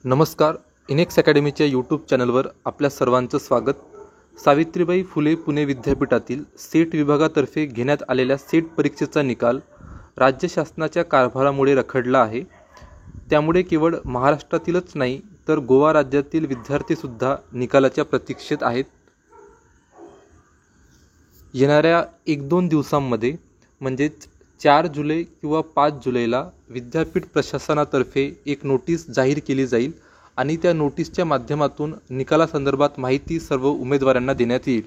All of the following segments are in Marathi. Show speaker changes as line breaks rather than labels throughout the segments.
नमस्कार. इनेक्स अकॅडमीच्या यूट्यूब चॅनलवर आपल्या सर्वांचं स्वागत. सावित्रीबाई फुले पुणे विद्यापीठातील सेट विभागातर्फे घेण्यात आलेल्या सेट परीक्षेचा निकाल राज्य शासनाच्या कारभारामुळे रखडला आहे. त्यामुळे केवळ महाराष्ट्रातीलच नाही तर गोवा राज्यातील विद्यार्थीसुद्धा निकालाच्या प्रतीक्षेत आहेत. येणाऱ्या 1-2 दिवसांमध्ये म्हणजेच 4 जुलै किंवा 5 जुलैला विद्यापीठ प्रशासनातर्फे एक नोटीस जाहीर केली जाईल आणि त्या नोटीसच्या माध्यमातून निकालासंदर्भात माहिती सर्व उमेदवारांना देण्यात येईल.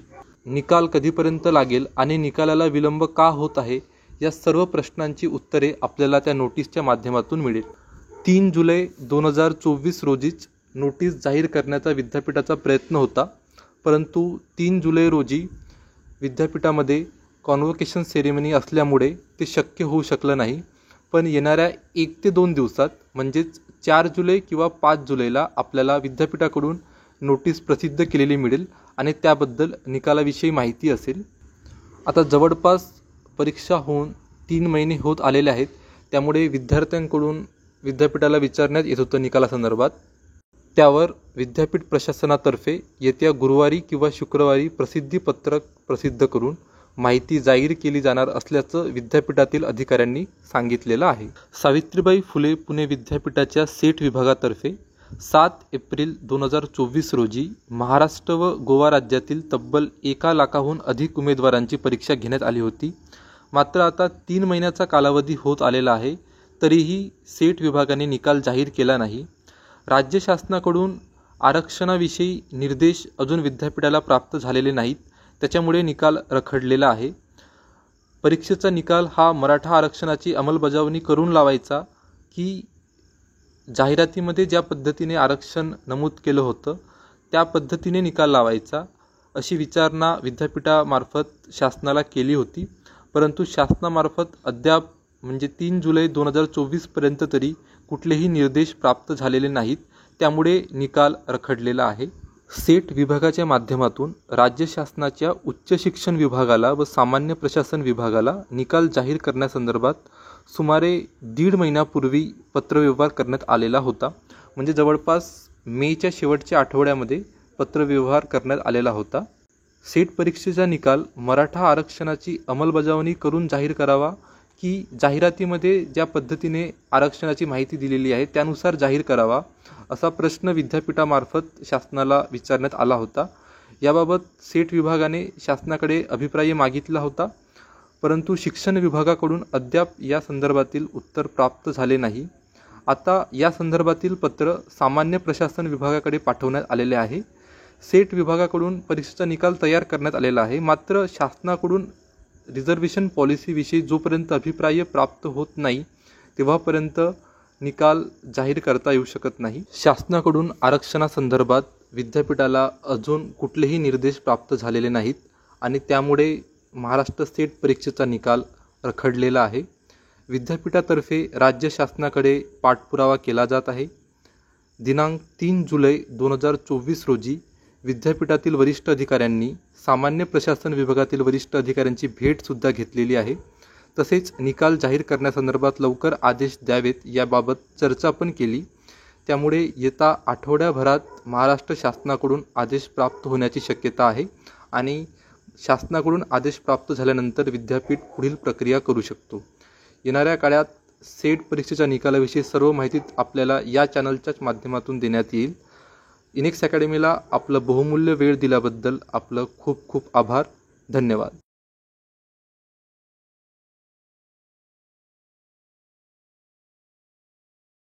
निकाल कधीपर्यंत लागेल आणि निकालाला विलंब का होत आहे या सर्व प्रश्नांची उत्तरे आपल्याला त्या नोटीसच्या माध्यमातून मिळेल. 3 जुलै 2024 रोजीच नोटीस जाहीर करण्याचा विद्यापीठाचा प्रयत्न होता, परंतु 3 जुलै रोजी विद्यापीठामध्ये कॉन्व्होकेशन सेरेमनी असल्यामुळे ते शक्य होऊ शकलं नाही. पण येणाऱ्या 1 ते 2 दिवसात म्हणजेच 4 जुलै किंवा 5 जुलैला आपल्याला विद्यापीठाकडून नोटीस प्रसिद्ध केलेली मिळेल आणि त्याबद्दल निकालाविषयी माहिती असेल. आता जवळपास परीक्षा होऊन 3 महिने होत आलेले आहेत, त्यामुळे विद्यार्थ्यांकडून विद्यापीठाला विचारण्यात येत होतं निकालासंदर्भात. त्यावर विद्यापीठ प्रशासनातर्फे येत्या गुरुवारी किंवा शुक्रवारी प्रसिद्धीपत्रक प्रसिद्ध करून माहिती जाहीर केली जाणार असल्याचं विद्यापीठातील अधिकाऱ्यांनी सांगितलेलं आहे. सावित्रीबाई फुले पुणे विद्यापीठाच्या सेट विभागातर्फे 7 एप्रिल 2024 रोजी महाराष्ट्र व गोवा राज्यातील तब्बल 1 लाखाहून अधिक उमेदवारांची परीक्षा घेण्यात आली होती. मात्र आता 3 महिन्याचा कालावधी होत आलेला आहे, तरीही सेट विभागाने निकाल जाहीर केला नाही. राज्य शासनाकडून आरक्षणाविषयी निर्देश अजून विद्यापीठाला प्राप्त झालेले नाहीत, त्याच्यामुळे निकाल रखडलेला आहे. परीक्षेचा निकाल हा मराठा आरक्षणाची अंमलबजावणी करून लावायचा की जाहिरातीमध्ये ज्या पद्धतीने आरक्षण नमूद केलं होतं त्या पद्धतीने निकाल लावायचा, अशी विचारणा विद्यापीठामार्फत शासनाला केली होती. परंतु शासनामार्फत अद्याप म्हणजे 3 जुलै 2024 पर्यंत तरी कुठलेही निर्देश प्राप्त झालेले नाहीत, त्यामुळे निकाल रखडलेला आहे. सेट विभागाच्या माध्यमातून राज्य शासनाच्या उच्च शिक्षण विभागाला व सामान्य प्रशासन विभागाला निकाल जाहीर करण्यासंदर्भात सुमारे 1.5 महिन्यापूर्वी पत्रव्यवहार करण्यात आलेला होता. म्हणजे जवळपास मेच्या शेवटच्या आठवड्यामध्ये पत्रव्यवहार करण्यात आलेला होता. सेट परीक्षेचा निकाल मराठा आरक्षणाची अंमलबजावणी करून जाहीर करावा की जाहिरातीमध्ये ज्या पद्धतीने आरक्षणाची माहिती दिलेली आहे त्यानुसार जाहीर करावा, असा प्रश्न विद्यापीठामार्फत शासनाला विचारण्यात आला होता. याबाबत सेट विभागाने शासनाकडे अभिप्राय मागितला होता, परंतु शिक्षण विभागाकडून अद्याप या संदर्भातील उत्तर प्राप्त झाले नाही. आता या संदर्भातील पत्र सामान्य प्रशासन विभागाकडे पाठवण्यात आलेले आहे. सेट विभागाकडून परीक्षेचा निकाल तयार करण्यात आलेला आहे, मात्र शासनाकडून रिझर्वेशन पॉलिसीविषयी जोपर्यंत अभिप्राय प्राप्त होत नाही तेव्हापर्यंत निकाल जाहीर करता येऊ शकत नाही. शासनाकडून आरक्षणासंदर्भात विद्यापीठाला अजून कुठलेही निर्देश प्राप्त झालेले नाहीत आणि त्यामुळे महाराष्ट्र सेट परीक्षेचा निकाल रखडलेला आहे. विद्यापीठातर्फे राज्य शासनाकडे पाठपुरावा केला जात आहे. दिनांक 3 जुलै 2024 रोजी विद्यापीठातील वरिष्ठ अधिकाऱ्यांनी सामान्य प्रशासन विभागातील वरिष्ठ अधिकाऱ्यांची भेटसुद्धा घेतलेली आहे. तसेच निकाल जाहीर करण्यासंदर्भात लवकर आदेश द्यावेत याबाबत चर्चा पण केली. त्यामुळे येत्या आठवड्याभरात महाराष्ट्र शासनाकडून आदेश प्राप्त होण्याची शक्यता आहे आणि शासनाकडून आदेश प्राप्त झाल्यानंतर विद्यापीठ पुढील प्रक्रिया करू शकतो. येणाऱ्या काळात सेट परीक्षेच्या निकालाविषयी सर्व माहिती आपल्याला या चॅनलच्याच माध्यमातून देण्यात येईल. इनेक्स अकॅडमीला आपलं बहुमूल्य वेळ दिल्याबद्दल आपलं खूप खूप आभार. धन्यवाद.